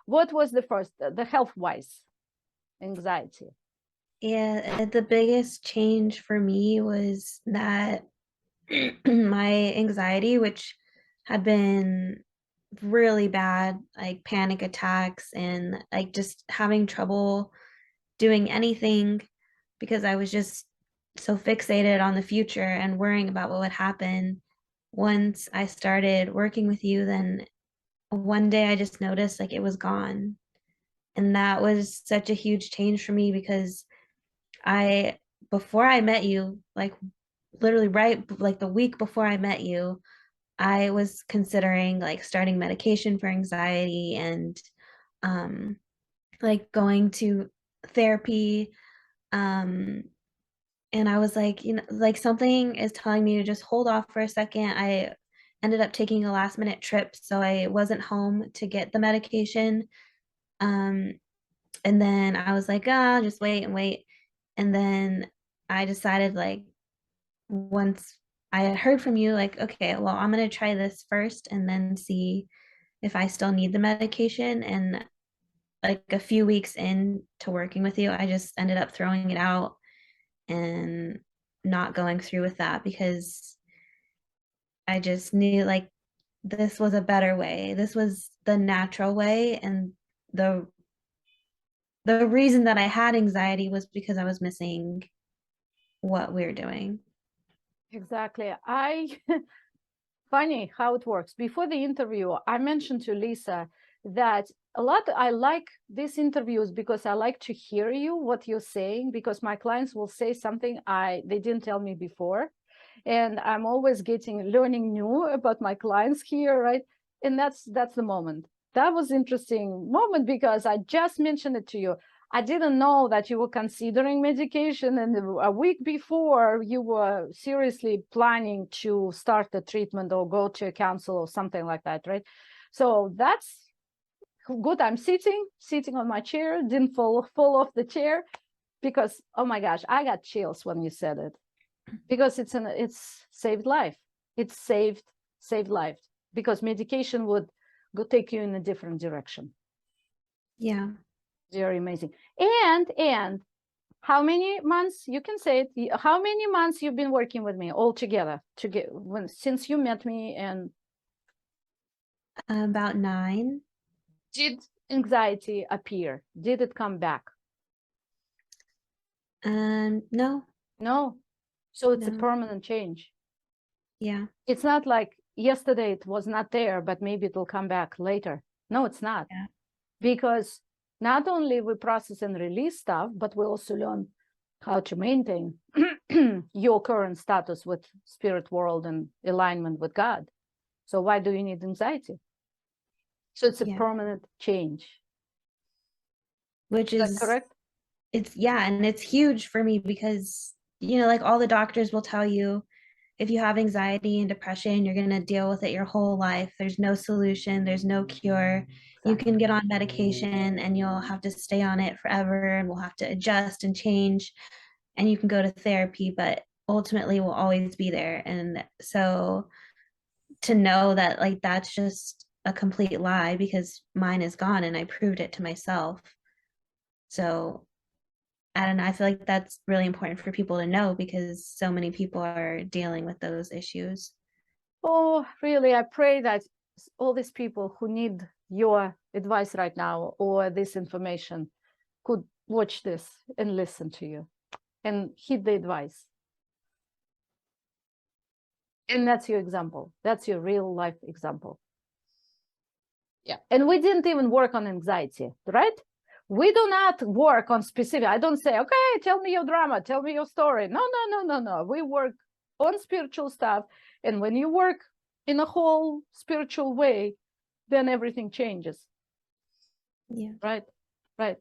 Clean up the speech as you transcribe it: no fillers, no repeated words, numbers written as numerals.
What was the first, the health-wise anxiety? Yeah, the biggest change for me was that my anxiety, which had been really bad, like panic attacks and like just having trouble doing anything because I was just so fixated on the future and worrying about what would happen. Once I started working with you, then one day I just noticed like it was gone. And that was such a huge change for me because I, before I met you, like literally right like the week before I met you, I was considering like starting medication for anxiety and um like going to therapy. Um and I was like, you know, like something is telling me to just hold off for a second. I ended up taking a last minute trip, so I wasn't home to get the medication. Um and then I was like, ah, just wait and wait. And then I decided like once I had heard from you, like, okay, well, I'm gonna try this first and then see if I still need the medication. And like a few weeks into working with you, I just ended up throwing it out and not going through with that because I just knew like this was a better way. This was the natural way. And the the reason that I had anxiety was because I was missing what we were doing. Exactly. Funny how it works. Before the interview, I mentioned to Lisa that I like these interviews because I like to hear you, what you're saying, because my clients will say something they didn't tell me before. And I'm always learning new about my clients here, right? And that's the moment. That was interesting moment because I just mentioned it to you. I didn't know that you were considering medication, and a week before you were seriously planning to start the treatment or go to a counsel or something like that, right? So that's good. I'm sitting on my chair, didn't fall off the chair because, oh my gosh, I got chills when you said it because it's saved life. It's saved life because medication would go take you in a different direction. Yeah. Very amazing. And how many months, you can say it, how many months you've been working with me all together since you met me? And About 9. did anxiety appear? Did it come back? No, No. So it's a no. permanent change. Yeah. It's not like yesterday it was not there, but maybe it'll come back later. No, it's not. Yeah. Because not only we process and release stuff, but we also learn how to maintain your current status with spirit world and alignment with God. So why do you need anxiety? So it's a Yeah. permanent change. Which Is that is, correct? it's, yeah, and it's huge for me because, you know, like all the doctors will tell you if you have anxiety and depression, you're going to deal with it your whole life. There's no solution, there's no cure. You Exactly. can get on medication and you'll have to stay on it forever and we'll have to adjust and change. And you can go to therapy, but ultimately we'll always be there. And so to know that, like, that's just a complete lie because mine is gone and I proved it to myself. So I don't know. I feel like that's really important for people to know because so many people are dealing with those issues. Oh, really, I pray that all these people who need your advice right now or this information could watch this and listen to you and heed the advice. And that's your example. That's your real life example. Yeah. And we didn't even work on anxiety, right? We do not work on specific. I don't say, okay, tell me your drama, tell me your story. No, no, no, no, no. We work on spiritual stuff. And when you work in a whole spiritual way, then everything changes. Yeah. Right. Right.